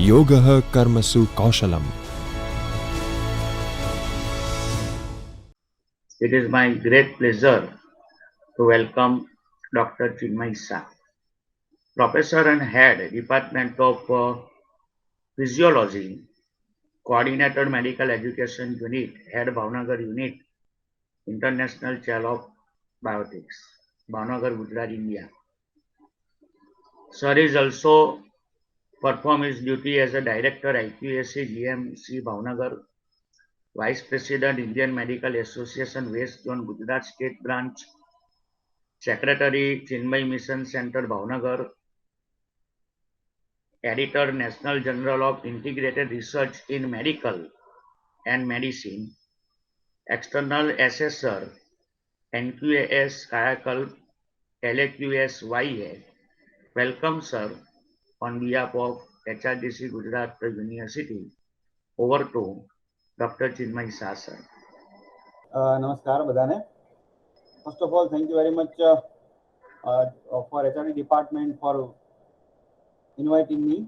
Yogah Karmasu Kaushalam. It is my great pleasure to welcome Dr. Chinmay Shah, Professor and Head, Department of Physiology, Coordinator Medical Education Unit, Head Bhavnagar Unit, International Chair of Biotics, Bhavnagar, Gujarat, India. Sir is also perform his duty as a Director IQAC GMC Bhavnagar, Vice President Indian Medical Association West Zone Gujarat State Branch, Secretary Chinmay Mission Center Bhavnagar, Editor National Journal of Integrated Research in Medical and Medicine, External Assessor NQAS Kayakalp LAQSYA. Welcome, sir, on behalf of HRDC Gujarat University. Over to Dr. Chinmay Shah, sir. નમસ્કાર બધાને. First of all, thank you very much for HRD department for inviting me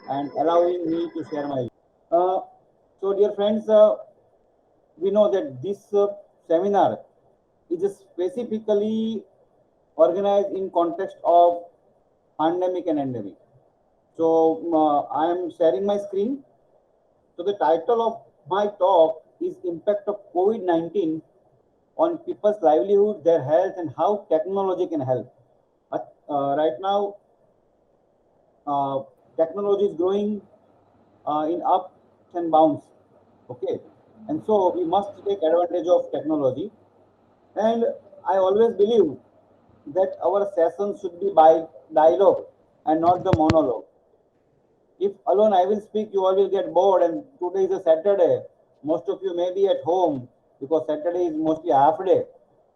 and allowing me to share my views. So dear friends, we know that this seminar is specifically organized in context of pandemic and endemic. So I am sharing my screen. So the title of my talk is Impact of COVID-19 on people's livelihood, their health, and how technology can help. Right now, technology is growing in ups and downs. Okay, and so we must take advantage of technology. And I always believe that our sessions should be by dialogue and not the monologue. If alone I will speak, you all will get bored, and today is a Saturday. Most of you may be at home because Saturday is mostly half day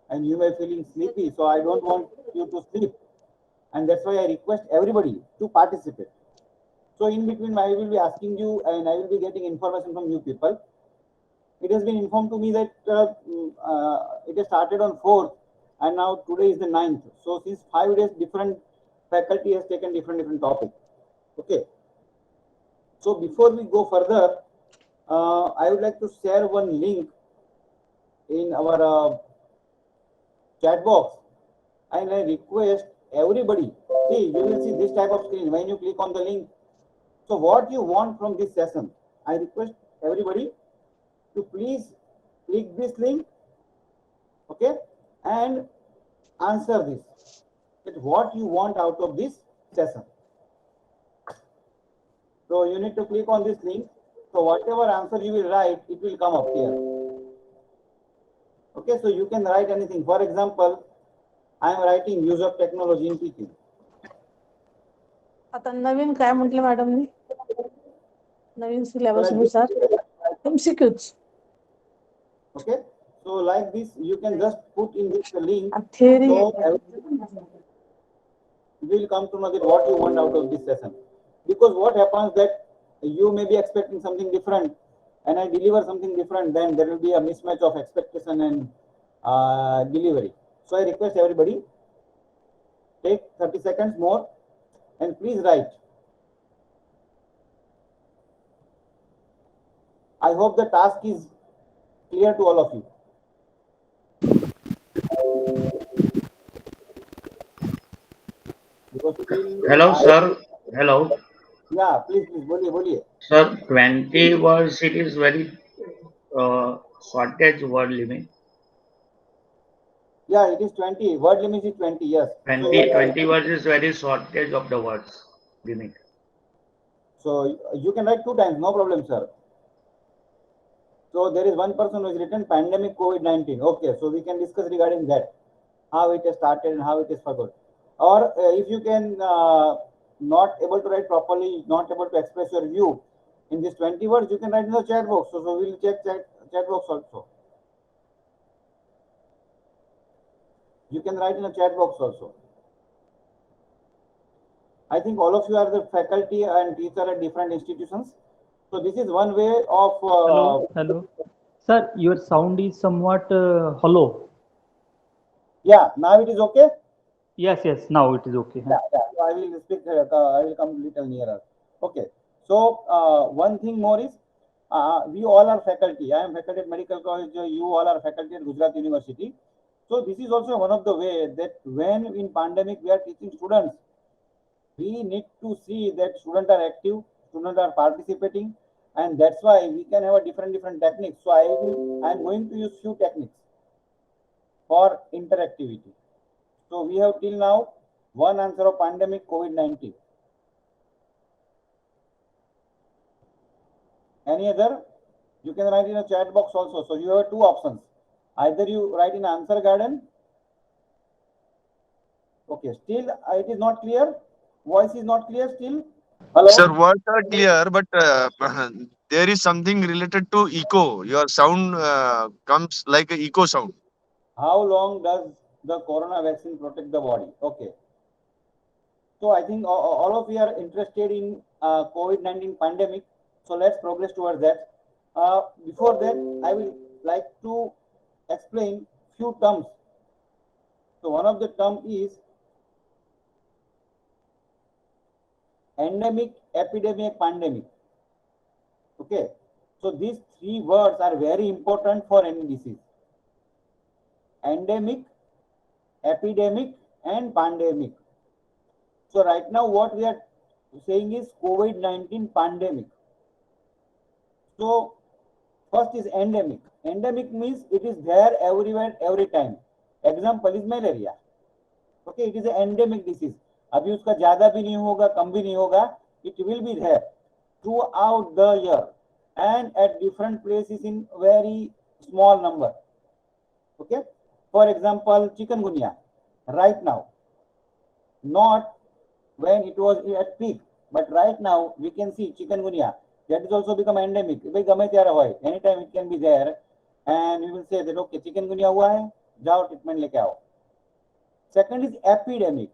and you may be feeling sleepy. So I don't want you to sleep. And that's why I request everybody to participate. So in between, I will be asking you and I will be getting information from you people. It has been informed to me that it has started on 4th and now today is the 9th. So since 5 days, different faculty has taken different topics. Okay. So before we go further, I would like to share one link in our chat box, and I request everybody, see, you will see this type of screen when you click on the link. So what you want from this session, I request everybody to please click this link, okay, and answer this, that what you want out of this session. So you need to click on this link. So whatever answer you will write, it will come up here. Okay, so you can write anything. For example, I am writing use of technology in teaching. आता नवीन काय म्हटलं मॅडमनी? नवीन syllabus नुसार MCQs. Okay, so like this you can just put in this link. Theory. So you will come to know that what you want out of this session. Because what happens that you may be expecting something different and I deliver something different, then there will be a mismatch of expectation and delivery. So I request everybody, take 30 seconds more and please write. I hope the task is clear to all of you. Hello, sir. Hello. Yeah, please, बोलिए. Sir, 20 words, it is very shortage word limit. Yeah, it is 20. Word limit is 20, yes. 20 words is very shortage of the words limit. So you can write 2 times, no problem, sir. So there is one person who has written pandemic COVID-19. Okay, so we can discuss regarding that, how it has started and how it is forgot. Or if you can not able to write properly, not able to express your view in these 20 words, you can write in the chat box. So we'll check chat box also. You can write in a chat box also. I think all of you are the faculty and teacher at different institutions. So this is one way of... Hello. Sir, your sound is somewhat hollow. Yeah, now it is okay? Yes, now it is okay. Yeah. So I will speak, I will come little nearer. Okay. So one thing more is we all are faculty. I am faculty at Medical College. You all are faculty at Gujarat University. So this is also one of the way that when in pandemic we are teaching students, we need to see that students are active, students are participating, and that's why we can have a different techniques. So I am going to use few techniques for interactivity. So we have till now one answer of pandemic COVID-19. Any other? You can write in a chat box also. So you have two options. Either you write in answer garden. Okay, still it is not clear. Voice is not clear still. Sir, Hello. words are clear, but there is something related to echo. Your sound comes like a echo sound. How long does the corona vaccine protect the body? Okay. So I think all of you are interested in COVID-19 pandemic. So let's progress towards that. Before that, I will like to explain few terms. So one of the term is endemic, epidemic, pandemic. Okay. So these three words are very important for any disease. Endemic, epidemic, and pandemic. So right now what we are saying is COVID-19 pandemic. So first is endemic. Endemic means it is there everywhere, every time. Example is malaria. Okay, it is an endemic disease. अभी उसका ज्यादा भी नहीं होगा, कम भी नहीं होगा. It will be there throughout the year and at different places in very small number. Okay. For example, chikungunya. Right now, not when it was at peak, but right now we can see chikungunya. That is also become endemic. Anytime it can be there, and we will say that okay, chikungunya हुआ है, जाओ treatment लेके आओ. Second is epidemic.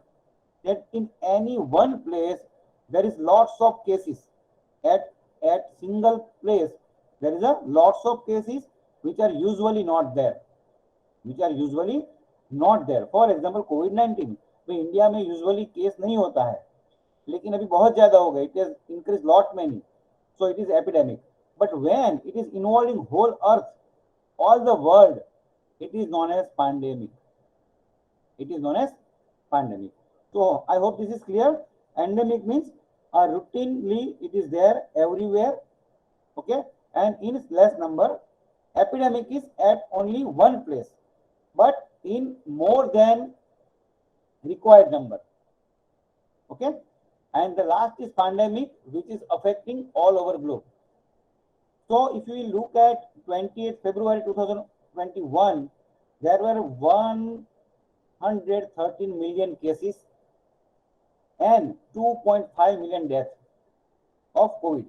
That in any one place there is lots of cases. At single place there is a lots of cases which are usually not there. For example, COVID-19 तो India में usually case नहीं होता है, लेकिन अभी बहुत ज्यादा हो गए. It has increased lot many. So it is epidemic. But when it is involving whole earth, all the world, it is known as pandemic. So I hope this is clear. Endemic means routinely it is there everywhere. Okay, and in less number. Epidemic is at only one place, but in more than required number. Okay, and the last is pandemic, which is affecting all over globe. So if we look at 28th February 2021, there were 113 million cases and 2.5 million deaths of COVID.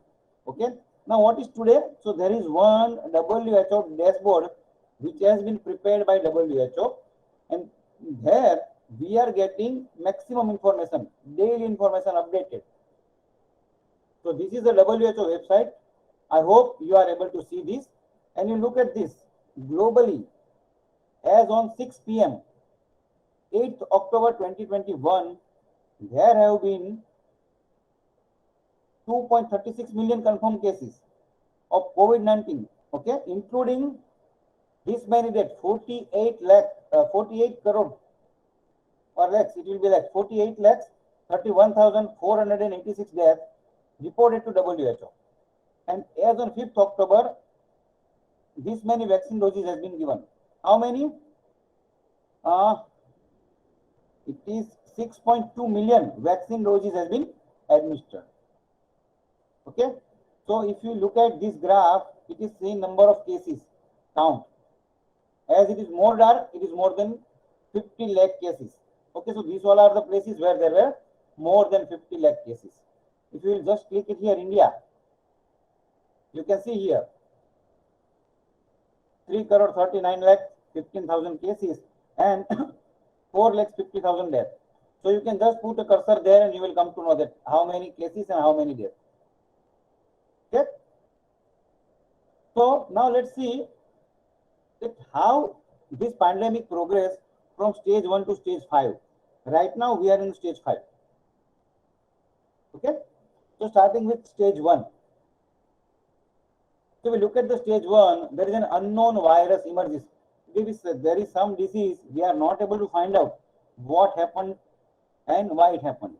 Okay. Now what is today? So there is one WHO dashboard which has been prepared by WHO, and there we are getting maximum information, daily information updated. So this is the WHO website. I hope you are able to see this, and you look at this globally. As on 6 p.m. 8th October 2021, there have been 2.36 million confirmed cases of COVID-19. Okay, including this many deaths, 48 crore or lakhs. It will be like 48 lakhs 31,486 deaths reported to WHO. And as on 5th October, this many vaccine doses has been given. How many? It is 6.2 million vaccine doses has been administered. Okay. So if you look at this graph, it is saying number of cases count. As it is more dark, it is more than 50 lakh cases. Okay, so these all are the places where there were more than 50 lakh cases. If you will just click it here, India, you can see here 3 crore 39 lakh 15,000 cases and 4 lakhs 50,000 deaths. So you can just put a cursor there and you will come to know that how many cases and how many deaths. Okay. So now let's see that how this pandemic progress from stage 1 to stage 5. Right now we are in stage 5. Okay. So starting with stage 1. So we look at the stage 1, there is an unknown virus emerges. There is some disease, we are not able to find out what happened and why it happened.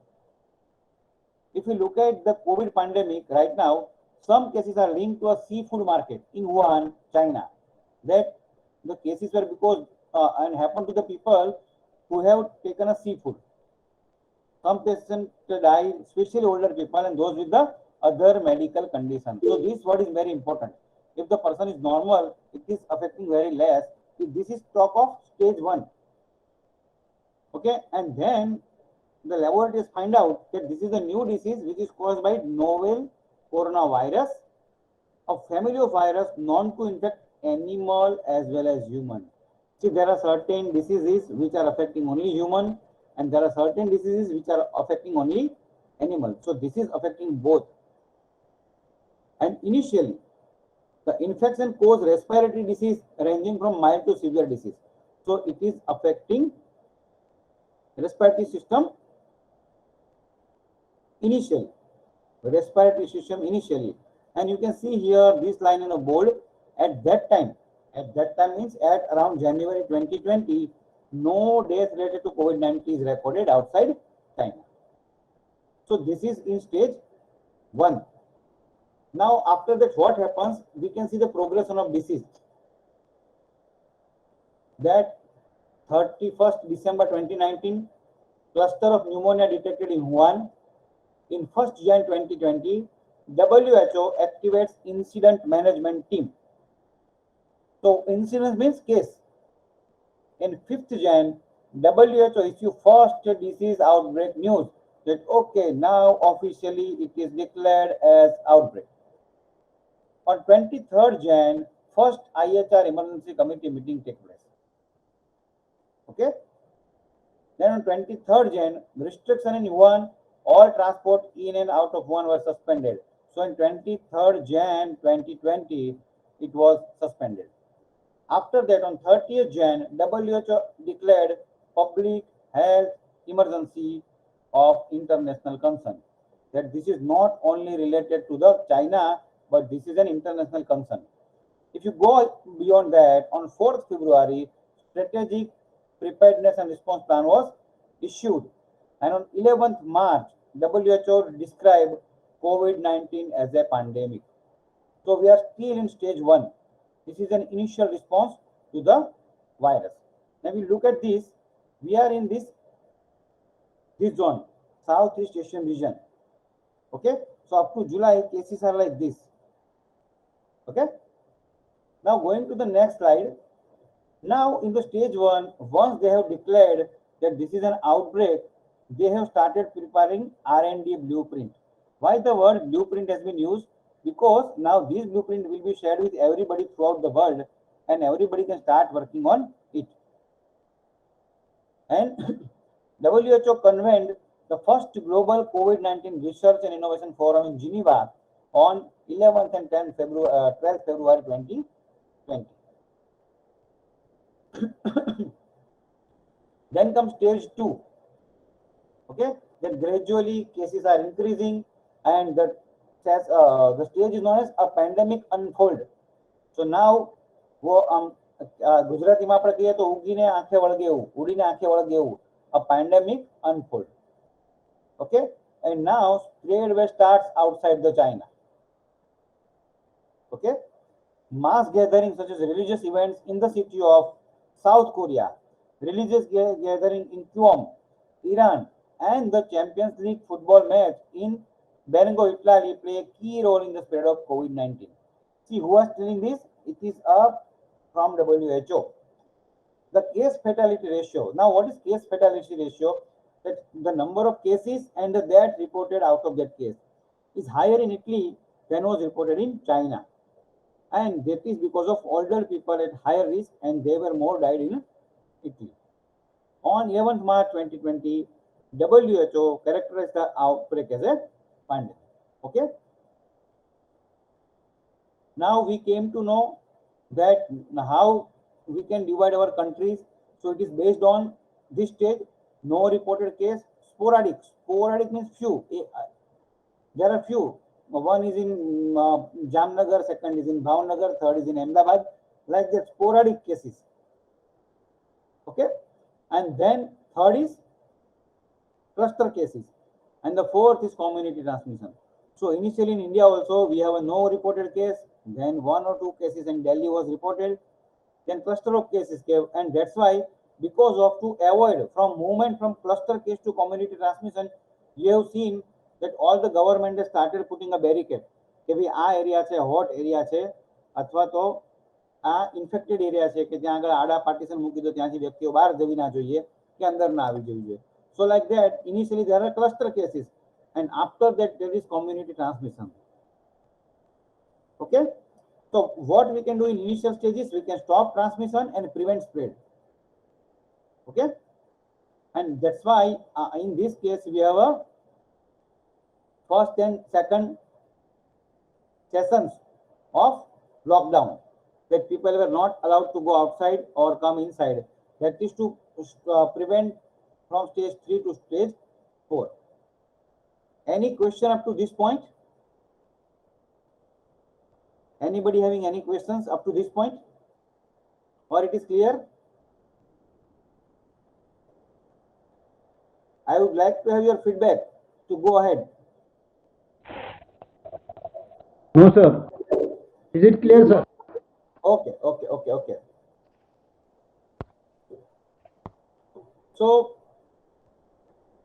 If you look at the COVID pandemic right now, some cases are linked to a seafood market in Wuhan, China. That the cases were because and happened to the people who have taken a seafood. Some patients die, especially older people and those with the other medical conditions. So this what is very important. If the person is normal, it is affecting very less. If this is talk of stage 1. Okay, and then the laboratories find out that this is a new disease which is caused by novel coronavirus, a family of virus known to infect animal as well as human. See, there are certain diseases which are affecting only human, and there are certain diseases which are affecting only animal. So this is affecting both. And initially, the infection caused respiratory disease ranging from mild to severe disease. So it is affecting respiratory system initially, and you can see here this line in a bold. At that time means at around January 2020, no death related to COVID-19 is recorded outside China. So this is in stage 1. Now after that, what happens? We can see the progression of disease. That 31st December 2019, cluster of pneumonia detected in Wuhan. In 1st Jan 2020, WHO activates incident management team. So incident means case. In 5th Jan, WHO issue first disease outbreak news that okay, now officially it is declared as outbreak. On 23rd Jan, first IHR emergency committee meeting takes place. Okay. Then on 23rd Jan, restriction in Wuhan, all transport in and out of Wuhan were suspended. So on 23rd Jan 2020, it was suspended. After that, on 30th Jan, WHO declared public health emergency of international concern. That this is not only related to the China, but this is an international concern. If you go beyond that, on 4th February, strategic preparedness and response plan was issued. And on 11th March, WHO described COVID-19 as a pandemic. So we are still in stage 1. This is an initial response to the virus. Now we look at this, we are in this zone, Southeast Asian region. Okay, so up to July, cases are like this. Okay, now going to the next slide. Now in the stage 1, once they have declared that this is an outbreak, they have started preparing R&D blueprint. Why the word blueprint has been used? Because now this blueprint will be shared with everybody throughout the world and everybody can start working on it. And WHO convened the first global COVID-19 research and innovation forum in Geneva on 11th and 12th February 2020. Then comes stage 2. Okay, then gradually cases are increasing and the stage is known as a pandemic unfold. So now ગુજરાતીમાં આપણે કહીએ તો ઉગીને આંખે વળગે એવું, ઉડીને આંખે વળગે એવું, a pandemic unfold. Okay, and now spread wave starts outside the China. Okay, mass gatherings such as religious events in the city of South Korea, religious gathering in Qom, Iran, and the Champions League football match in Bergamo, Italy play a key role in the spread of COVID-19. See, who was telling this? It is from WHO. The case fatality ratio. Now, what is case fatality ratio? That the number of cases and the death reported out of that case is higher in Italy than was reported in China. And that is because of older people at higher risk and they were more died in Italy. On 11th March 2020, WHO characterized the outbreak as a pandemic. Okay. Now we came to know that how we can divide our countries. So it is based on this stage, no reported case, sporadic. Sporadic means few. there are few. One is in Jamnagar, second is in Bhavnagar, third is in Ahmedabad, like that, sporadic cases. Okay, and then third is cluster cases, and the fourth is community transmission. So initially in India also we have a no reported case, then one or two cases in Delhi was reported, then cluster of cases came, and that's why, because of to avoid from movement from cluster case to community transmission, you have seen that all the government has started putting a barricade કે ભાઈ આ area છે hot area છે અથવા તો આ infected area છે કે ત્યાં આગળ આડા પાર્ટીશન મૂકી દો ત્યાંથી વ્યક્તિઓ બહાર જવી ના જોઈએ કે અંદર ના આવી જવી જોઈએ. So like that, initially there are cluster cases, and after that there is community transmission. Okay, so what we can do in initial stages, we can stop transmission and prevent spread. Okay, and that's why in this case we have a first and second sessions of lockdown, that people were not allowed to go outside or come inside. That is to prevent from stage 3 to stage 4. Any question up to this point? Anybody having any questions up to this point, or it is clear? I would like to have your feedback to go ahead. No, sir. Is it clear, sir? Okay. So,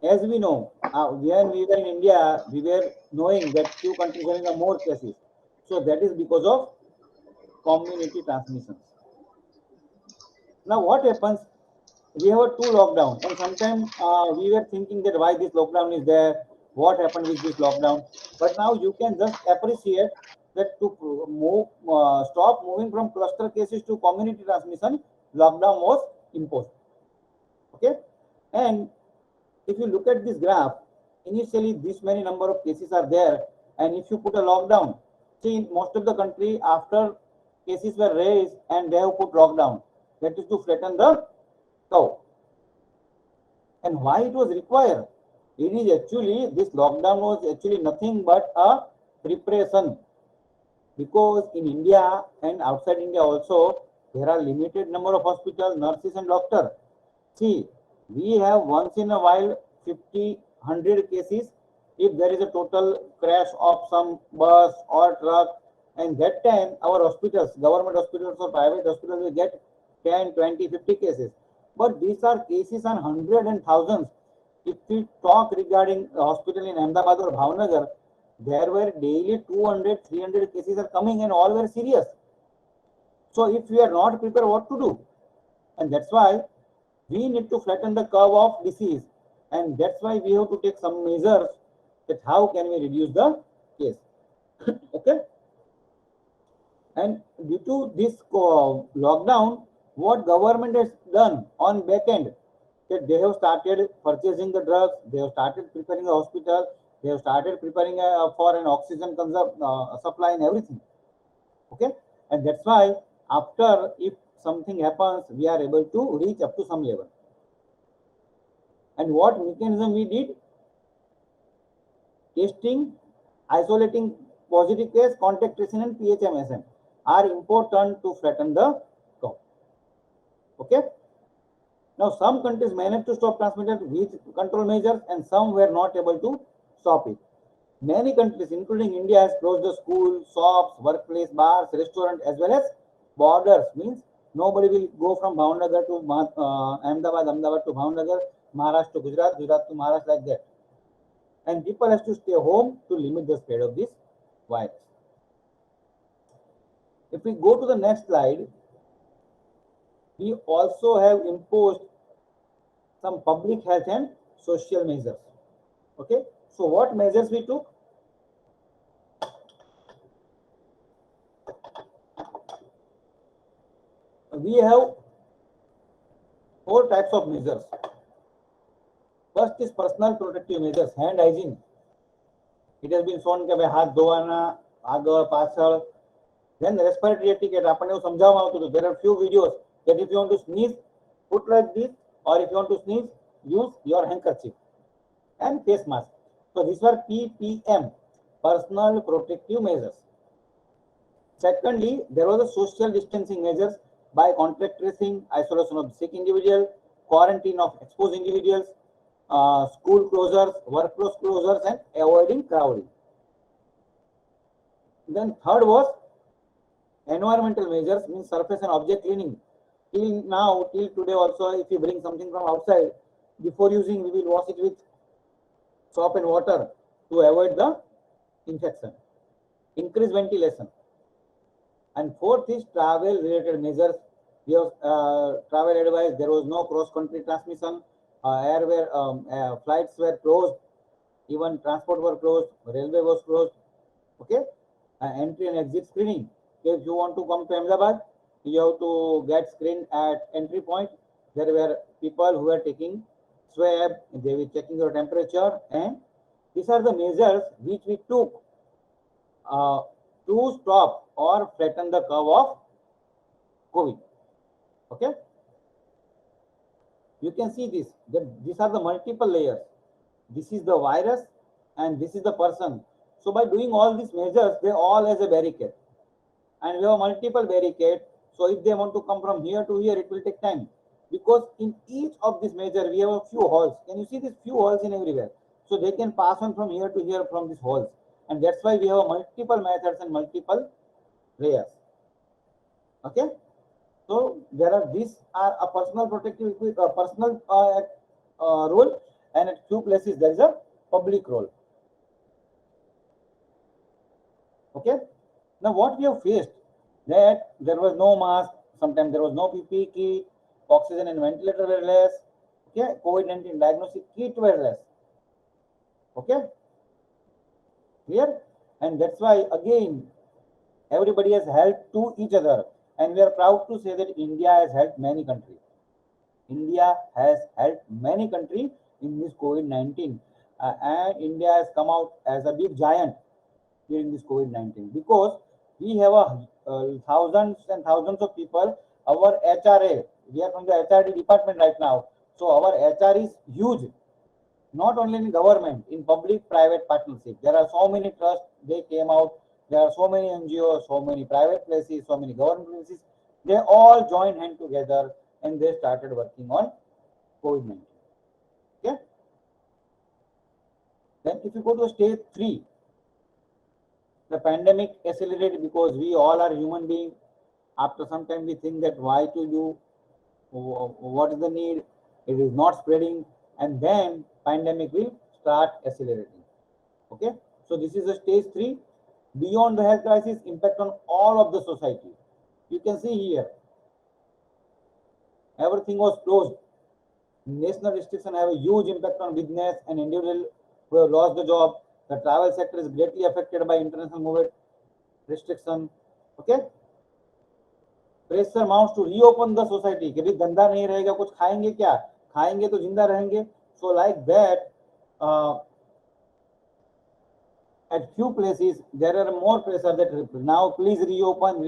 as we know, when we were in India, we were knowing that few countries having more cases. So that is because of community transmission. Now what happens? We have a 2 lockdown, and sometimes we were thinking that why this lockdown is there, what happened with this lockdown. But now you can just appreciate that to move, stop moving from cluster cases to community transmission, lockdown was imposed. Okay, and if you look at this graph, initially this many number of cases are there, and if you put a lockdown, see in most of the country after cases were raised and they have put lockdown, that is to flatten the curve. And why it was required? It is actually, this lockdown was actually nothing but a preparation, because in India and outside India also there are limited number of hospitals, nurses and doctors. See, we have once in a while 50-100 cases if there is a total crash of some bus or truck, and that time our hospitals, government hospitals or private hospitals, will get 10, 20, 50 cases. But these are cases on hundreds and thousands. If we talk regarding a hospital in Ahmedabad or Bhavnagar, there were daily 200, 300 cases are coming, and all were serious. So if we are not prepared, what to do? And that's why we need to flatten the curve of disease, and that's why we have to take some measures that how can we reduce the case. Okay, and due to this lockdown, what government has done on back end, that they have started purchasing the drugs, they have started preparing a hospital, they have started preparing for an oxygen supply and everything. Okay, and that's why after, if something happens, we are able to reach up to some level. And what mechanism we did? Testing, isolating positive case, contact tracing and PHMSM are important to flatten the curve. Okay, now some countries managed to stop transmission with control measures, and some were not able to stop it. Many countries including India has closed the schools, shops, workplace, bars, restaurants as well as borders. Means nobody will go from Bhavnagar to Ahmedabad, Ahmedabad to Bhavnagar, Maharashtra to Gujarat, Gujarat to Maharashtra, like that. And people have to stay home to limit the spread of this virus. If we go to the next slide, we also have imposed some public health and social measures. Okay, so what measures we took? We have 4 types of measures. First is personal protective measures, hand hygiene. It has been shown કે ભાઈ હાથ ધોવાના આગળ પાછળ. Then respiratory etiquette, આપણને એવું સમજાવવામાં આવતું હતું. There are few videos that if you want to sneeze, put like this, or if you want to sneeze, use your handkerchief and face mask. So these were PPM, personal protective measures. Secondly, there was a social distancing measures by contact tracing, isolation of sick individual, quarantine of exposed individuals, school closures, workplace closures, and avoiding crowding. Then third was environmental measures, means surface and object cleaning. Till now, till today also, if you bring something from outside, before using, we will wash it with soap and water to avoid the infection. Increase ventilation. And fourth is travel related measures. We have travel advice. There was no cross country transmission. Flights were closed. Even transport were closed. Railway was closed. Okay. Entry and exit screening. If you want to come to Ahmedabad, you have to get screened at entry point. There were people who were taking swab. They were checking your temperature, and these are the measures which we took to stop or flatten the curve of COVID. Okay. You can see this. These are the multiple layers. This is the virus, and this is the person. So by doing all these measures, they all as a barricade, and we have multiple barricade. So if they want to come from here to here, it will take time, because in each of these measures we have a few holes. Can you see these few holes in everywhere? So they can pass on from here to here from these holes, and that's why we have multiple methods and multiple layers. Okay. So these are a personal protective personal role, and at few places there is a public role. Okay. Now what we have faced, that there was no mask, sometimes there was no PPE kit, oxygen and ventilator were less. Okay, COVID-19 diagnostic kit were less. Okay, clear? And that's why again everybody has helped to each other, and we are proud to say that India has helped many countries. India has helped many countries in this COVID-19, and India has come out as a big giant during this COVID-19, because we have thousands and thousands of people. Our HRA, we are from the HRD department right now, so our HR is huge, not only in government, in public-private partnership. There are so many trusts, they came out. There are so many NGOs, so many private places, so many government places. They all joined hand together and they started working on COVID-19. Okay. Then if you go to stage 3, the pandemic accelerated, because we all are human beings. After some time we think that why to do, what is the need, it is not spreading, and then pandemic will start accelerating. Okay, so this is a stage 3. Beyond the health crisis, impact on all of the society. You can see here, everything was closed. National restrictions have a huge impact on business and individuals who have lost the job. The travel sector is greatly affected by international movement restriction. Okay, pressure mounts to reopen the society. कि भाई धंधा नहीं रहेगा, कुछ खाएंगे क्या? खाएंगे तो जिंदा रहेंगे. So like that, at few places there are more pressure that now please reopen,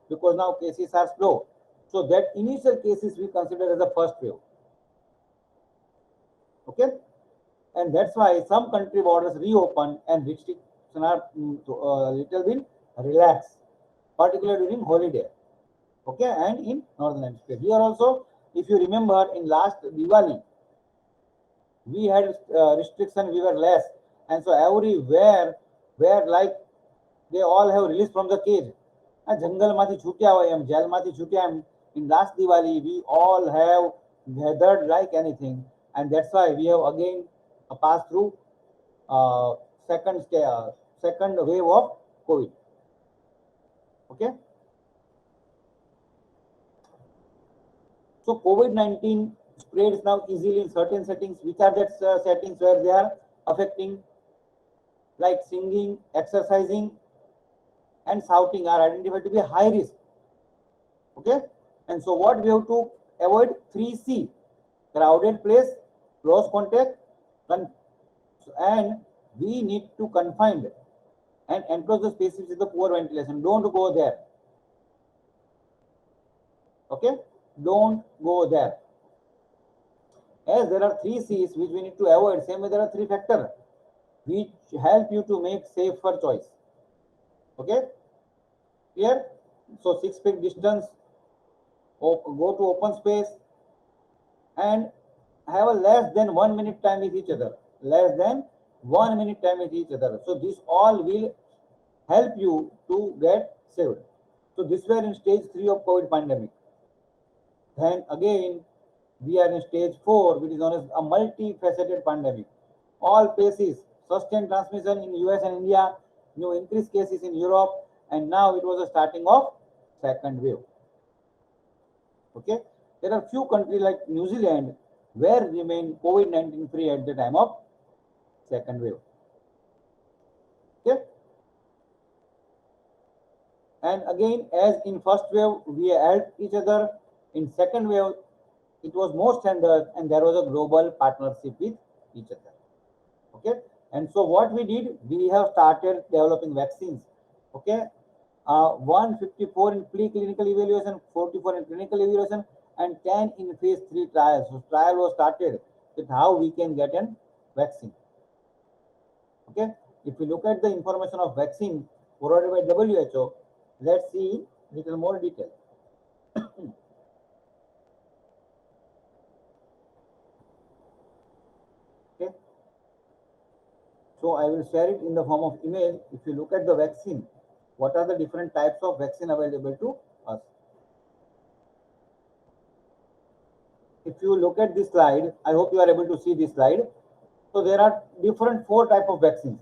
because now cases are slow. So that initial cases we consider as the first wave. Okay, and that's why some country borders reopen and restrictions are little bit relaxed, particularly during holiday. Okay, and in northern hemisphere. Here also, if you remember, in last Diwali we had restriction, we were less, and so everywhere where like they all have released from the cage. Jungle mathi chutya hoy em, jail mathi chutya em. In last Diwali we all have gathered like anything, and that's why we have again passed through second wave of COVID. Okay. So COVID-19 spreads now easily in certain settings. Which are that settings where they are affecting? Like singing, exercising, and shouting are identified to be high risk. Okay, and so what we have to avoid? 3C: crowded place, close contact, and we need to confine and enclose the spaces with the poor ventilation. Don't go there. Okay, don't go there. As there are 3 C's which we need to avoid, same way there are 3 factors. which help you to make safer choice. Okay, clear? So 6 feet distance, go to open space, and have a less than 1 minute time with each other. Less than 1 minute time with each other. So this all will help you to get saved. So this were in stage 3 of COVID pandemic. Then again, we are in stage 4, which is known as a multifaceted pandemic. All phases, sustained transmission in US and India, new increased cases in Europe, and now it was a starting of second wave. Okay, there are few countries like New Zealand where remain COVID-19 free at the time of second wave. Okay, and again, as in first wave we helped each other, in second wave it was more standard and there was a global partnership with each other. Okay, and so what we did, we have started developing vaccines. Okay, 154 in preclinical evaluation, 44 in clinical evaluation, and 10 in phase 3 trials. So trial was started with how we can get a vaccine. Okay, if we look at the information of vaccine provided by WHO, let's see little more detail. Okay, so I will share it in the form of image. If you look at the vaccine, what are the different types of vaccine available to us? If you look at this slide, I hope you are able to see this slide. So there are different 4 types of vaccines.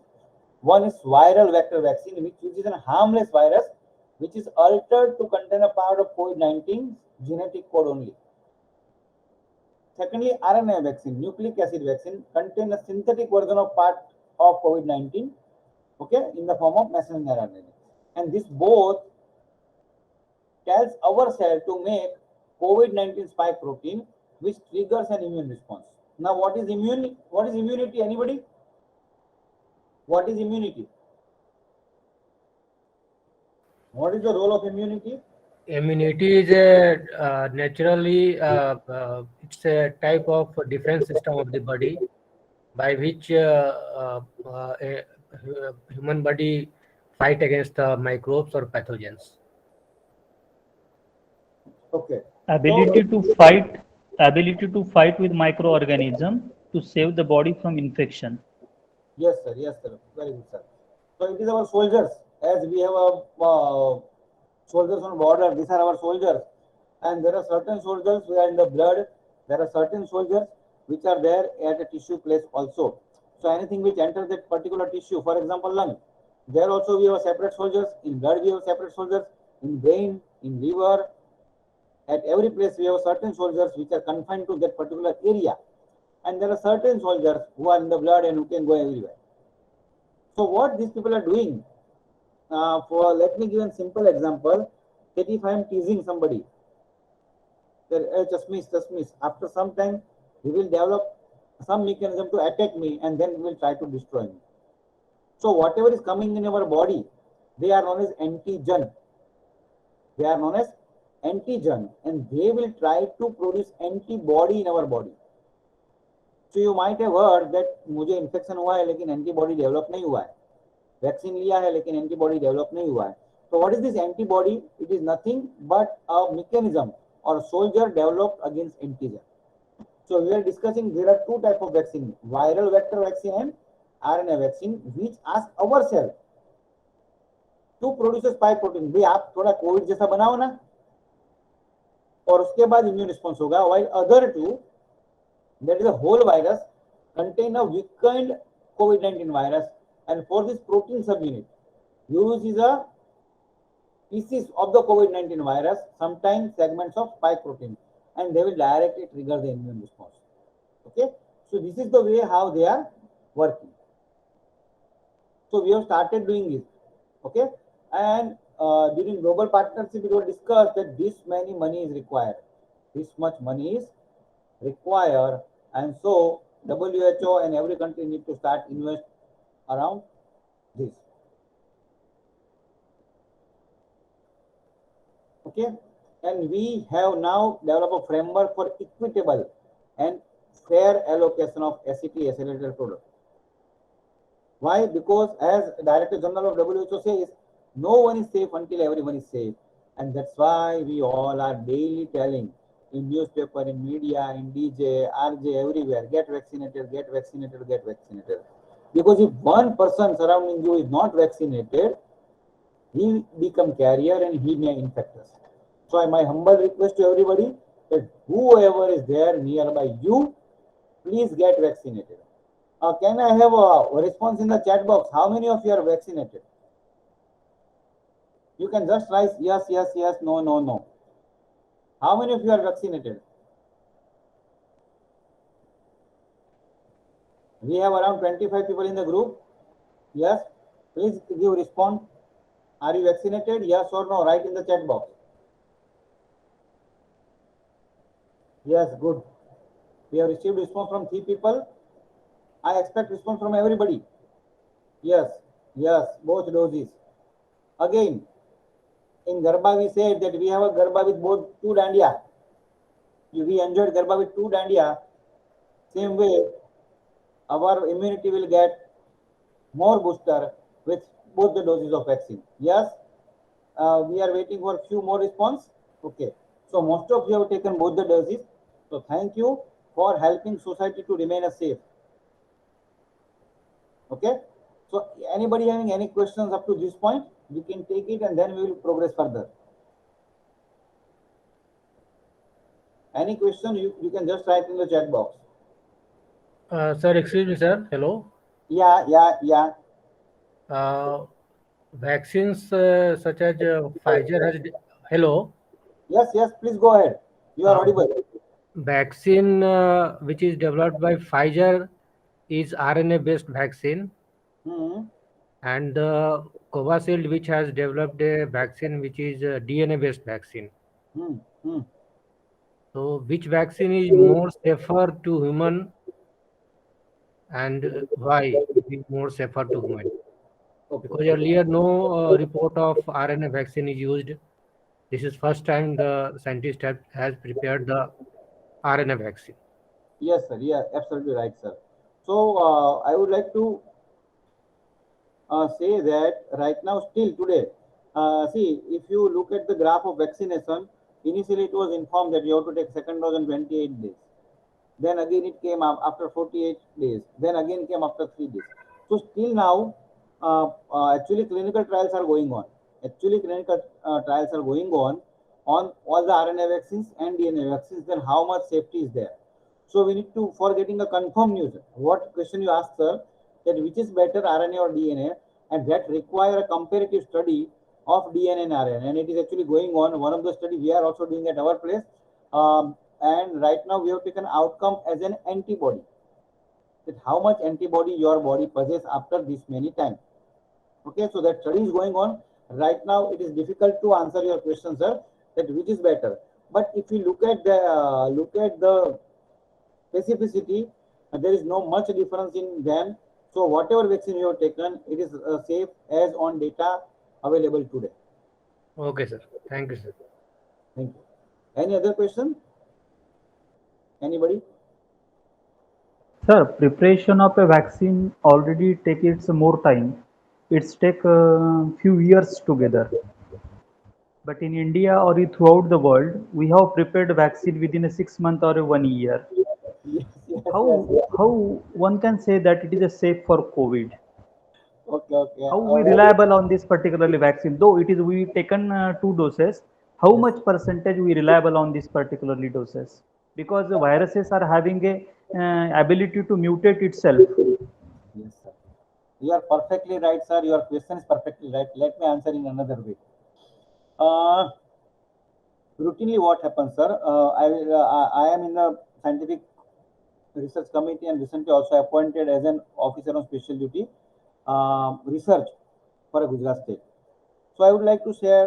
One is viral vector vaccine, which is a harmless virus, which is altered to contain a part of COVID-19 genetic code only. Secondly, RNA vaccine, nucleic acid vaccine, contain a synthetic version of part of COVID-19, okay, in the form of messenger RNA. And this both tells our cell to make COVID-19 spike protein, which triggers an immune response. Now, what is immunity? What is immunity? Anybody? What is immunity? What is the role of immunity? Immunity is a naturally it's a type of defense system of the body by which a human body fight against microbes or pathogens. Okay. Ability to fight with microorganism to save the body from infection. Yes, sir. Yes, sir. Very good, sir. So it is our soldiers. As we have a soldiers on border, these are our soldiers, and there are certain soldiers who are in the blood. There are certain soldiers which are there at a tissue place also. So anything which enters that particular tissue, for example, lung, there also we have separate soldiers. In blood we have separate soldiers. In brain, in liver, at every place we have certain soldiers which are confined to that particular area, and there are certain soldiers who are in the blood and who can go everywhere. So what these people are doing, let me give a simple example. That if I am teasing somebody, just miss, after some time he will develop some mechanism to attack me and then he will try to destroy me. So whatever is coming in our body, they are known as antigen. They are known as antigen, and they will try to produce antibody in our body. So you might have heard that मुझे infection हुआ है लेकिन antibody develop नहीं हुआ है, vaccine लिया है लेकिन एंटीबॉडी डेवलप नहीं हुआ है. So what is this antibody? It is nothing but a mechanism or soldier developed against antigen. So we are discussing there are 2 types of vaccine, viral vector vaccine and RNA vaccine, which ask our cell to produce spike protein. भाई आप थोड़ा Covid जैसा बनाओ ना, और उसके बाद immune response होगा. while other 2, that is a whole virus, contain a weakened COVID-19 virus, and for this protein subunit use is a pieces of the COVID-19 virus, sometimes segments of spike protein, and they will directly trigger the immune response. Okay, so this is the way how they are working. So we have started doing this. Okay, and during global partnership it was discussed that this many money is required, this much money is required, and so WHO and every country need to start invest around this. Okay, and we have now developed a framework for equitable and fair allocation of acetic accelerated product. Why? Because as Director General of WHO says, no one is safe until everyone is safe. And that's why we all are daily telling in newspaper, in media, in DJ, RJ, everywhere, get vaccinated, get vaccinated, get vaccinated. Because if one person surrounding you is not vaccinated, he become carrier and he may infect us. So my humble request to everybody that whoever is there nearby you, please get vaccinated. Can I have a response in the chat box? How many of you are vaccinated? You can just write yes, yes, yes, no, no, no. How many of you are vaccinated? We have around 25 people in the group. Yes. Please give response. Are you vaccinated? Yes or no? Write in the chat box. Yes, good. We have received response from 3 people. I expect response from everybody. Yes, yes, both doses. Again, in Garba we said that we have a Garba with both 2 dandiya. We enjoyed Garba with 2 dandiya. Same way, our immunity will get more booster with both the doses of vaccine. Yes, we are waiting for a few more response. Okay, so most of you have taken both the doses. So thank you for helping society to remain safe. Okay, so anybody having any questions up to this point, we can take it and then we will progress further. Any question, you can just write in the chat box. Sir, excuse me, sir. Hello. Yeah. Vaccines such as Pfizer has. Hello. Yes, please go ahead. You are audible. Vaccine which is developed by Pfizer is RNA-based vaccine, and the Covishield which has developed a vaccine which is a DNA-based vaccine. So, which vaccine is more safer to human, and why it is more safer to human? Because earlier no report of RNA vaccine is used. This is first time the scientist has prepared the RNA vaccine. Yes, sir. Yeah, absolutely right, sir. So I would like to say that right now, still today, see, if you look at the graph of vaccination, initially it was informed that you have to take second dose in 28 days. Then again it came up after 48 days. Then again came after 3 days. So still now, actually clinical trials are going on. Actually clinical trials are going on all the RNA vaccines and DNA vaccines. Then how much safety is there? So we need to, for getting a confirmed news, what question you asked, sir, that which is better, RNA or DNA, and that require a comparative study of DNA and RNA, and it is actually going on. One of the study we are also doing at our place, and right now we have taken outcome as an antibody, that how much antibody your body possesses after this many times. Okay, so that study is going on. Right now it is difficult to answer your question, sir, that which is better. But if you look at the specificity, there is no much difference in them. So whatever vaccine you have taken, it is safe as on data available today. Okay, sir. Thank you, sir. Thank you. Any other question? Anybody? Sir, preparation of a vaccine already takes more time. It's take a few years together. But in India or throughout the world, we have prepared vaccine within a 6 month or a 1 year. Yes. How one can say that it is a safe for COVID? Okay. How we reliable on this particularly vaccine? Though it is we taken 2 doses, how Yes. much percentage we reliable on this particularly doses? Because the viruses are having a ability to mutate itself. Yes, sir. You are perfectly right, sir. Your question is perfectly right. Let me answer in another way. Uh, Routinely, what happens, sir? I am in the scientific research committee and recently also appointed as an officer on special duty research for a Gujarat state. So I would like to share,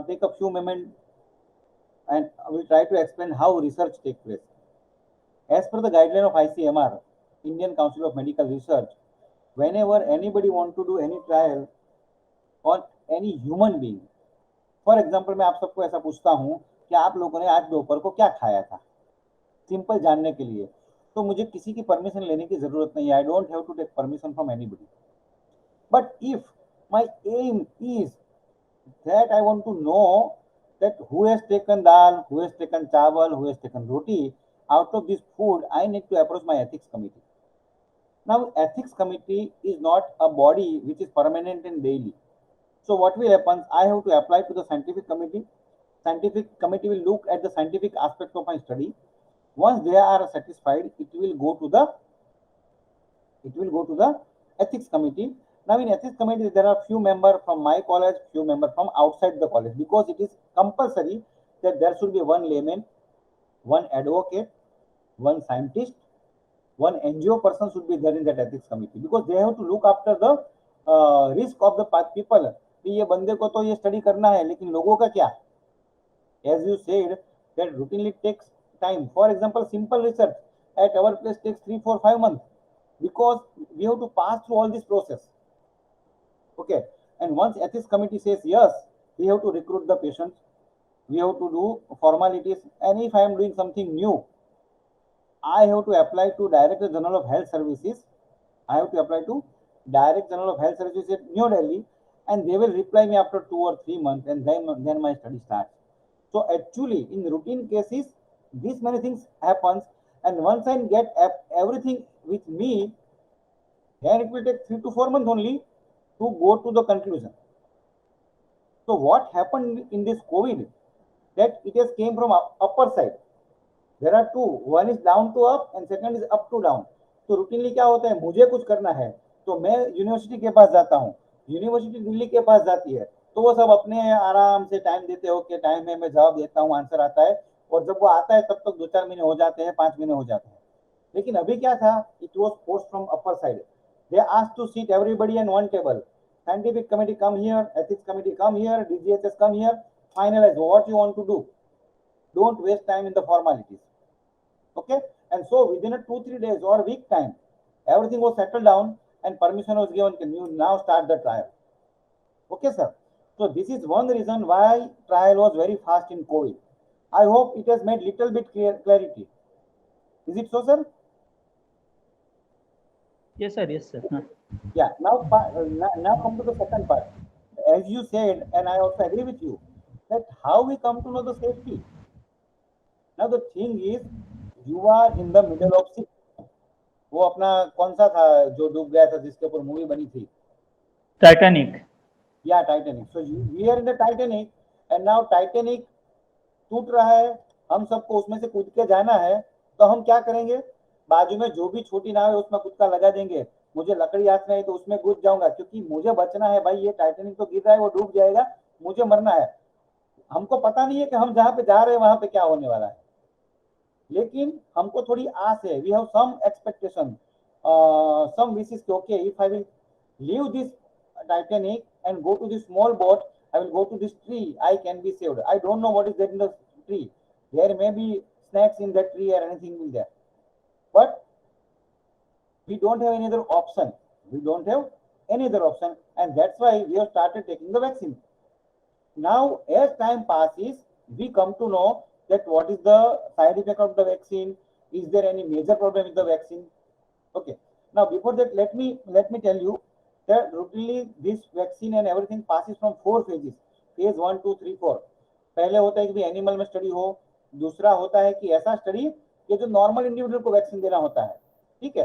take a few moments, and I will try to explain how research takes place. As per the guideline of ICMR, Indian Council of Medical Research, whenever anybody want to do any trial on any human being, for example मैं आप सबको ऐसा पूछता हूं कि आप लोगों ने आज दोपहर को क्या खाया था, सिंपल जानने के लिए, तो मुझे किसी की परमिशन लेने की जरूरत नहीं है. I don't have to take permission from anybody. But if my aim is that I want to know that who has taken dal, who has taken chawal, who has taken roti out of this food, I need to approach my ethics committee. Now, ethics committee is not a body which is permanent and daily. So what will happen? I have to apply to the scientific committee. Scientific committee will look at the scientific aspects of my study. Once they are satisfied, it will go to the ethics committee. Now in ethics committee, there are few members from my college, few members from outside the college, because it is compulsory that there should be one layman, one advocate, one scientist, one NGO person should be there in that ethics committee, because they have to look after the risk of the people. कि ये बंदे को तो ये study करना है, लेकिन लोगों का क्या? As you said, that routinely takes time. For example, simple research at our place takes 3, 4, 5 months, because we have to pass through all this process. Okay, and once ethics committee says yes, we have to recruit the patients, we have to do formalities, and if I am doing something new, I have to apply to Director General of Health Services. I have to apply to Director General of Health Services at New Delhi, and they will reply me after 2 or 3 months, and then my study starts. So actually, in routine cases, these many things happens, and once I get everything with me, then it will take 3 to 4 months only to go to the conclusion. So what happened in this COVID, that it has came from upper side. There are two, one is down to up and second is up to down. तो routinely क्या होता है, मुझे कुछ करना है तो मैं यूनिवर्सिटी के पास जाता हूँ, यूनिवर्सिटी दिल्ली के पास जाती है, तो वो सब अपने आराम से टाइम देते हो कि टाइम में मैं जवाब देता हूँ, आंसर आता है, और जब वो आता है तब तक 2-4 महीने हो जाते हैं, 5 महीने हो जाते हैं. लेकिन अभी क्या था, it was force from upper side. They asked to seat everybody in one table. Scientific committee come here, ethics committee come here, DGHS come here, finalize what you want to do. Don't waste time in the formalities. Okay, and so within a 2-3 days or week time, everything was settled down and permission was given. Can you now start the trial? Okay, sir. So this is one reason why trial was very fast in COVID. I hope it has made little bit clarity. Is it so, sir? Yes, sir. Yes, sir. Yeah. Now come to the second part. As you said, and I also agree with you, that how we come to know the safety. Now the thing is, you are in the middle of sea. वो अपना कौन सा था जो डूब गया था, जिसके ऊपर मूवी बनी थी? Titanic. Yeah, Titanic. So we are in the Titanic, and now Titanic टूट रहा है, हम सबको उसमें से कूद के जाना है, तो हम क्या करेंगे? बाजू में जो भी छोटी नाव है उसमें कुदका लगा देंगे. मुझे लकड़ी हाथ में है तो उसमें कूद जाऊंगा, क्योंकि मुझे बचना है भाई. ये टाइटेनिक तो गिर रहा है, वो डूब जाएगा, मुझे मरना है. हमको पता नहीं है कि हम जहाँ पे जा रहे हैं वहां पे क्या होने वाला है, लेकिन हमको थोड़ी आस है. We have some expectation, some wishes. Okay, if I will leave this Titanic and go to this small boat, I will go to this tree, I can be saved. I don't know what is there in the tree. There may be snakes in that tree or anything in there, but we don't have any other option. And that's why we have started taking the vaccine. Now as time passes, we come to know that what is the side effect of the vaccine, is there any major problem with the vaccine. Okay, now before that, let me tell you that routinely this vaccine and everything passes from 4 phases. Phase 1, 2, 3, 4. पहले होता है कि animal में study हो, दूसरा होता है कि ऐसा स्टडी कि जो नॉर्मल इंडिविजुअल को वैक्सीन देना होता है, ठीक है,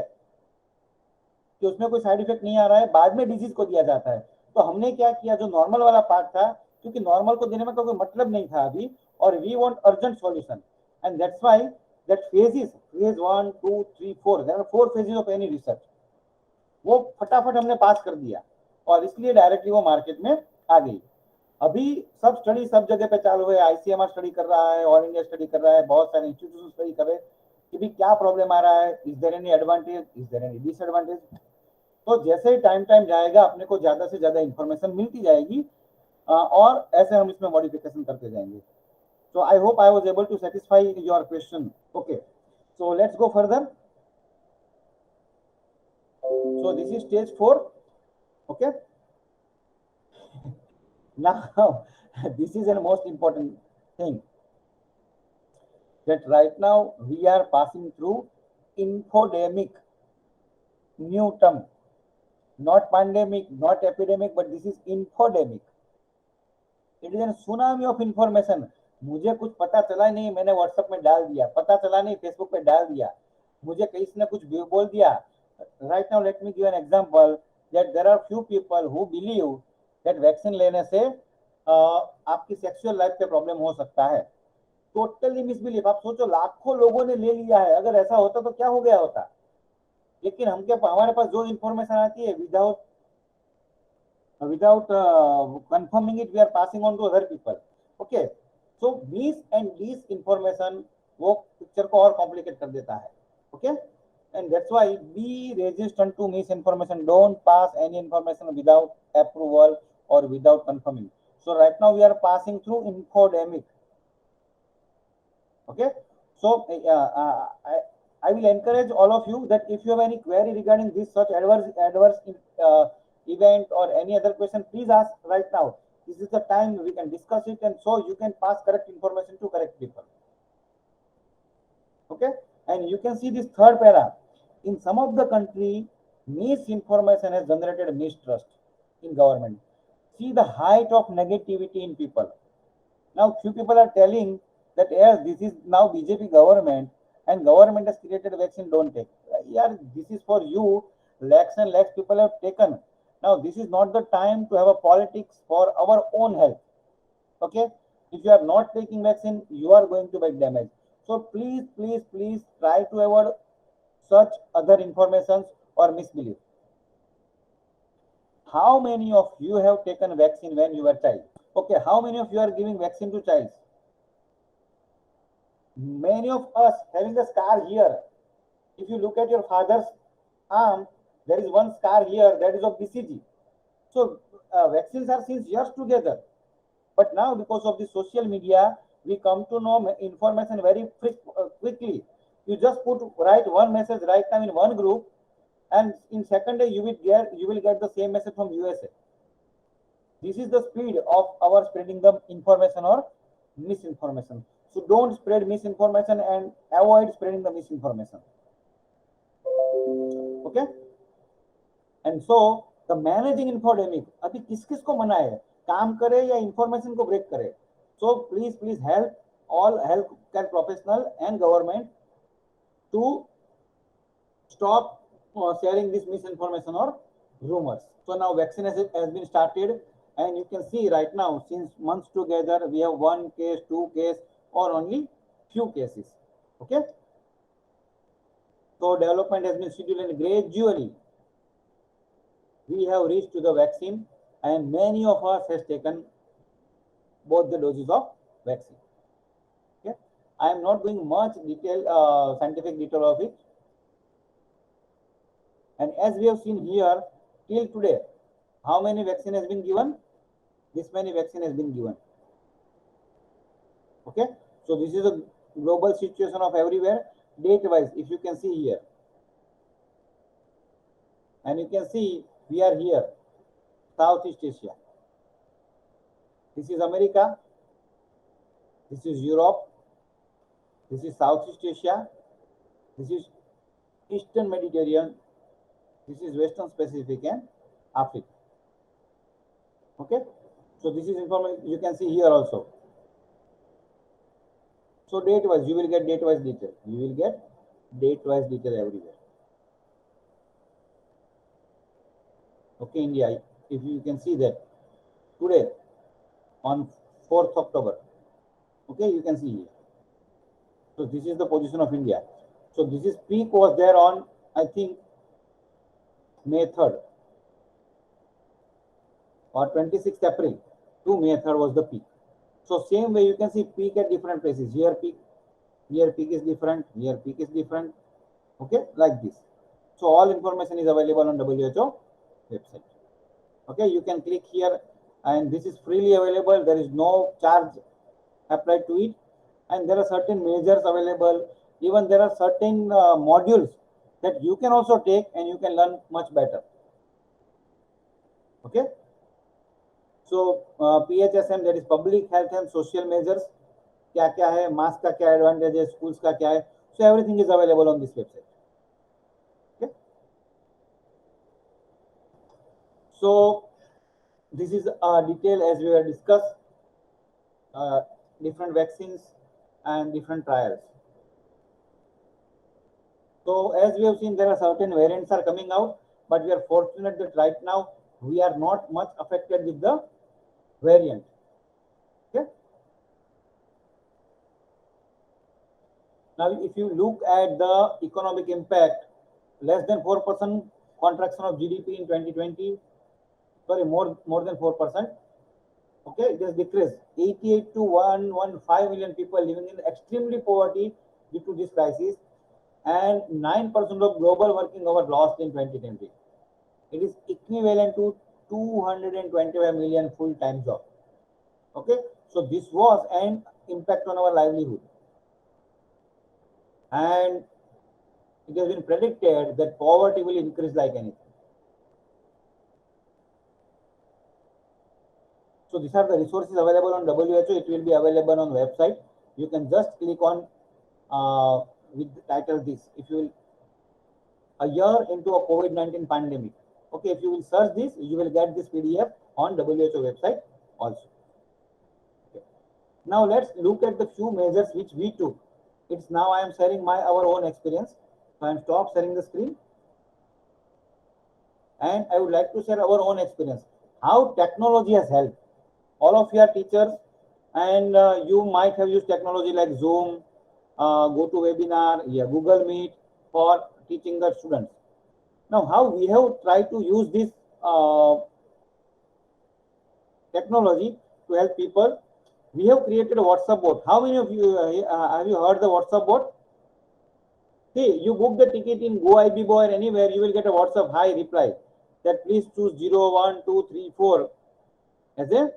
कि उसमें कोई साइड इफेक्ट नहीं आ रहा है, बाद में डिजीज को दिया जाता है. तो हमने क्या किया, जो नॉर्मल वाला पार्ट था, क्योंकि नॉर्मल को देने में कोई मतलब नहीं था अभी, और we want urgent solution, and that's why that phase 1, 2, 3, 4, there are 4 phases of any research. वो फटाफट हमने पास कर दिया, और इसलिए डायरेक्टली वो मार्केट में आ गई. अभी सब स्टडी सब जगह पे चालू है. आईसीएमआर स्टडी कर रहा है, ऑल इंडिया स्टडी कर रहा है, बहुत सारे इंस्टीट्यूशन स्टडी कर रहे हैं कि भी क्या प्रॉब्लम आ रहा है, is there any advantage, is there any disadvantage. तो जैसे ही टाइम जाएगा, अपने को ज्यादा से ज्यादा इंफॉर्मेशन मिलती जाएगी, और ऐसे हम इसमें मॉडिफिकेशन करते जाएंगे. So I hope I was able to satisfy your question. Okay, so let's go further. So this is stage 4. Okay. Now this is the most important thing, that right now we are passing through infodemic, new term. not pandemic, not epidemic, but this is infodemic. It is an tsunami of information. मुझे कुछ पता चला नहीं, मैंने WhatsApp में डाल दिया. पता चला नहीं, फेसबुक पे डाल दिया. मुझे किसी ने कुछ बोल दिया. Right now let me give an example that there are few people who believe that vaccine लेने से आपकी सेक्सुअल लाइफ पे प्रॉब्लम हो सकता है. टोटली मिसबिलीव. आप सोचो, लाखों लोगों ने ले लिया है. अगर ऐसा होता तो क्या हो गया होता. लेकिन हमारे पास जो इंफॉर्मेशन आती है without confirming it, we are passing on to other people. Okay, so mis and disinformation वो पिक्चर को और कॉम्प्लिकेट कर देता है. Okay, and that's why be resistant to misinformation. Don't pass any information without approval or without confirming. So right now we are passing through infodemic. Okay, so I will encourage all of you that if you have any query regarding this such adverse event or any other question, please ask right now. This is the time we can discuss it, and so you can pass correct information to correct people. Okay, and you can see this third para. In some of the country, misinformation has generated mistrust in government. See the height of negativity in people. Now few people are telling that yes, this is now BJP government and government has created vaccine, don't take. Yeah, this is for you. Lakhs and lakhs people have taken. Now this is not the time to have a politics for our own health. Okay, if you are not taking vaccine, you are going to make damage. So please, please, please try to avoid such other informations or misbelief. How many of you have taken vaccine when you were child? Okay, how many of you are giving vaccine to child? Many of us having a scar here. If you look at your father's arm, there is one scar here that is of BCG. So vaccines are since years together. But now because of the social media, we come to know information very quickly. You just write one message right now in one group, and in second day you will get the same message from USA. This is the speed of our spreading the information or misinformation. So don't spread misinformation and avoid spreading the misinformation. Okay, and so the managing infodemic, अभी किस किस को मना है, काम करे या information को ब्रेक करे. So please help all healthcare professional and government to stop sharing this misinformation or rumors. So now vaccine has been started, and you can see right now since months together we have one case, two case, or only few cases. Okay, so development has been scheduled, and gradually we have reached to the vaccine, and many of us has taken both the doses of vaccine. Okay, I am not going much detail, scientific detail of it. And as we have seen here, till today, how many vaccine has been given? This many vaccine has been given. Okay, so this is a global situation of everywhere, date wise, if you can see here. And you can see we are here, Southeast Asia. This is America, this is Europe, this is Southeast Asia, this is Eastern Mediterranean, this is Western Pacific and Africa. Okay, so this is information you can see here also. So date wise, you will get date wise detail. You will get date wise detail everywhere. Okay, India, if you can see that today on 4th October, okay, you can see here. So this is the position of India. So this is peak was there on, I think, May 3rd or 26th April to May 3rd was the peak. So same way you can see peak at different places. Here peak is different, here peak is different. Okay, like this. So all information is available on WHO website. Okay, you can click here, and this is freely available. There is no charge applied to it, and there are certain measures available. Even there are certain modules that you can also take and you can learn much better. Okay, so PHSM, that is public health and social measures, क्या क्या है, mask का क्या advantage है, schools का क्या है, so everything is available on this website. Okay, So this is a detail as we have discussed different vaccines and different trials. So as we have seen, there are certain variants are coming out, but we are fortunate that right now we are not much affected with the variant. Okay. Now, if you look at the economic impact, less than 4% contraction of GDP in 2020. Sorry, more than 4%. Okay, it has decreased. 88 to 115 million people living in extremely poverty due to this crisis, and 9% of global working hours lost in 2020. It is equivalent to 225 million full-time jobs. Okay, so this was an impact on our livelihood, and it has been predicted that poverty will increase like anything. So these are the resources available on WHO. It will be available on website. You can just click on with the title this. If you will, a year into a COVID-19 pandemic. Okay, if you will search this, you will get this PDF on WHO website also. Okay. Now let's look at the few measures which we took. It's now I am sharing our own experience. So I am stop sharing the screen, and I would like to share our own experience. How technology has helped. All of you are teachers, and you might have used technology like Zoom, GoToWebinar, Google Meet for teaching the students. Now, how we have tried to use this technology to help people? We have created a WhatsApp bot. How many of you have you heard the WhatsApp bot? See, you book the ticket in GoIBbo or anywhere, you will get a WhatsApp hi reply that please choose 0, 1, 2, 3, 4 as a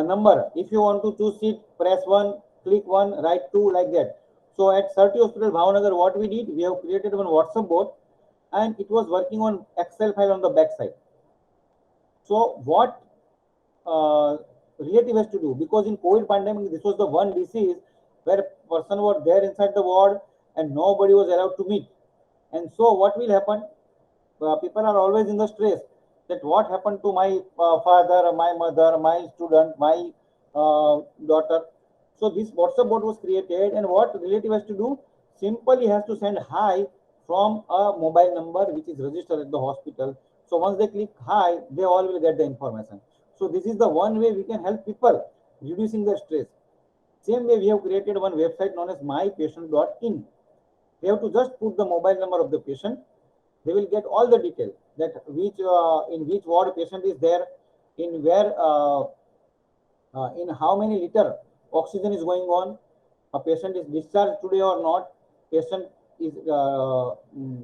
number. If you want to choose seat, press 1, click 1, write 2, like that. So at Sarti Hospital, Bhavnagar, what we did, we have created one WhatsApp bot, and it was working on Excel file on the back side. So what relative has to do, because in COVID pandemic, this was the one disease where person was there inside the ward and nobody was allowed to meet. And so what will happen? People are always in the stress that what happened to my father, my mother, my student, my daughter. So this WhatsApp bot was created, and what relative has to do? Simply has to send hi from a mobile number which is registered at the hospital. So once they click hi, they all will get the information. So this is the one way we can help people reducing their stress. Same way we have created one website known as mypatient.in. They have to just put the mobile number of the patient. They will get all the details that which in which ward patient is there, in where in how many liter oxygen is going on, a patient is discharged today or not, patient is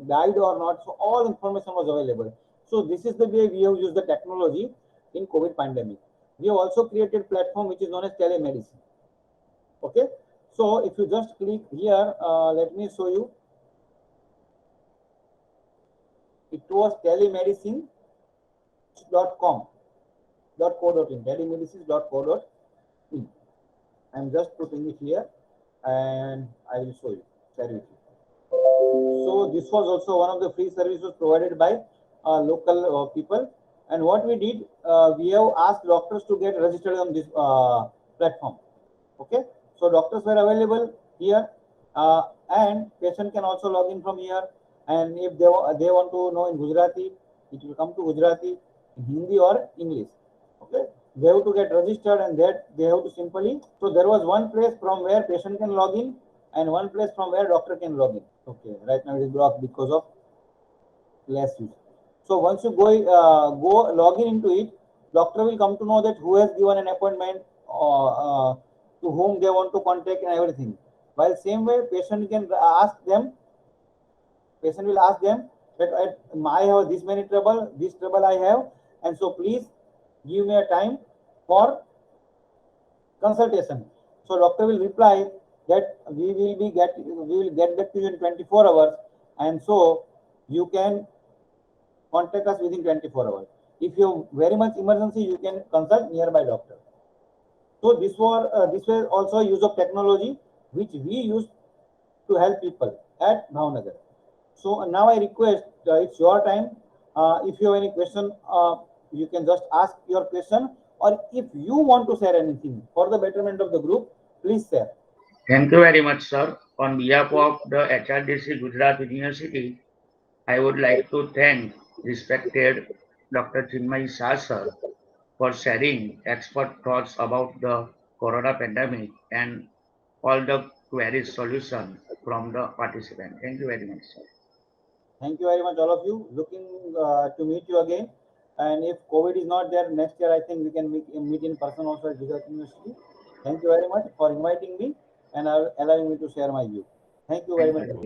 died or not. So all information was available. So this is the way we have used the technology in COVID pandemic. We have also created platform which is known as telemedicine. Okay, so if you just click here, let me show you. It was telemedicine.com.co.in, telemedicine.co.in. I'm just putting it here, and I will show you, share with you. So this was also one of the free services provided by local people. And what we did, we have asked doctors to get registered on this platform. Okay, so doctors were available here, and patient can also log in from here. And if they want to know in Gujarati, it will come to Gujarati, in Hindi or English. Okay, they have to get registered, and that they have to simply. So there was one place from where patient can log in, and one place from where doctor can log in. Okay, right now it is blocked because of less use. So once you go log in into it, doctor will come to know that who has given an appointment, to whom they want to contact, and everything. While same way, patient can ask them. Patient will ask them that I have this many trouble, this trouble I have, and so please give me a time for consultation. So doctor will reply that we will get back to you in 24 hours, and so you can contact us within 24 hours. If you have very much emergency, you can consult nearby doctor. So this was also use of technology which we used to help people at Bhavnagar. So now I request, it's your time. If you have any question, you can just ask your question, or if you want to share anything for the betterment of the group, please share. Thank you very much, sir. On behalf of the HRDC Gujarat University, I would like to thank respected Dr. Chinmay Shah, sir, for sharing expert thoughts about the corona pandemic and all the queries solution from the participant. Thank you very much, sir. Thank you very much, all of you. Looking to meet you again. And if COVID is not there next year, I think we can meet in person also at Gujarat University. Thank you very much for inviting me and allowing me to share my view. Thank you very Thank much. you.